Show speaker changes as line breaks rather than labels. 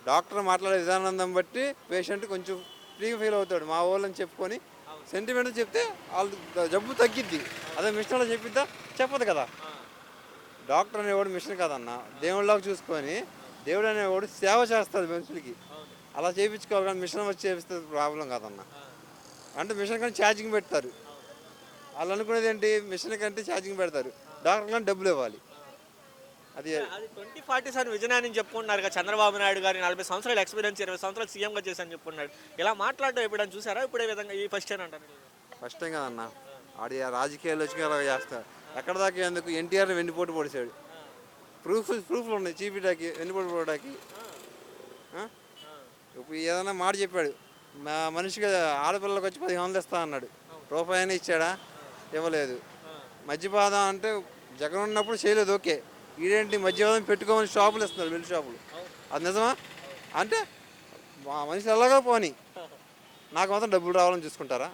Doctor మాట్లాడే విధానం బట్టి పేషెంట్ కొంచెం ఫ్రీగా ఫీల్ అవుతాడు. మా వాళ్ళని చెప్పుకొని సెంటిమెంట్ చెప్తే వాళ్ళు జబ్బు తగ్గిద్ది. అదే మిషన్లో చెప్పిద్దా? చెప్పదు కదా. డాక్టర్ అనేవాడు మిషన్ కదన్న, దేవుళ్ళలాగా చూసుకొని దేవుడు అనేవాడు సేవ చేస్తాడు మనుషులకి. అలా చేయించుకోవాలి కానీ మిషన్ వచ్చి చేపిస్తే ప్రాబ్లం కాదన్న. అంటే మిషన్ కంటే ఛార్జింగ్ పెడతారు. వాళ్ళు అనుకునేది ఏంటి, మిషన్ కంటే ఛార్జింగ్ పెడతారు, డాక్టర్ కంటే డబ్బులు ఇవ్వాలి. అది
అది 2040 అని విజనాన్ని చెప్పుకున్నారు కదా చంద్రబాబు నాయుడు గారి 40 సంవత్సరాల ఎక్స్పీరియన్స్ 20 సంవత్సరాలు సీఎంగా చేశాను చెప్పుకున్నాడు. ఇలా మాట్లాడడం ఎప్పుడైనా చూసారా? ఇప్పుడే విధంగా ఈ ఫస్ట్ టైం అంటారు.
ఫస్ట్ టైం కదన్న. ఆడి రాజకీయాలు వచ్చి అలా చేస్తారు. ఎక్కడ దాకా ఎందుకు ఎన్టీఆర్ వెన్నుపోటు పొడిచాడు. ప్రూఫ్లు ఉన్నాయి చూపించడానికి, వెన్నుపోటు పొడడానికి. ఇప్పుడు ఏదైనా మాట చెప్పాడు, మా మనిషికి ఆడపిల్లలకు వచ్చి 15 ఇస్తా అన్నాడు. రూపాయి అయినా ఇచ్చాడా? ఇవ్వలేదు. మద్యపానం అంటే జగన్ ఉన్నప్పుడు చేయలేదు, ఓకే. ఈడేంటి మద్యపానం పెట్టుకోమని షాపులు ఇస్తున్నారు, మిల్ షాపులు. అది నిజమా? అంటే మా మనిషి ఎలాగో పోని, నాకు మాత్రం డబ్బులు రావాలని చూసుకుంటారా?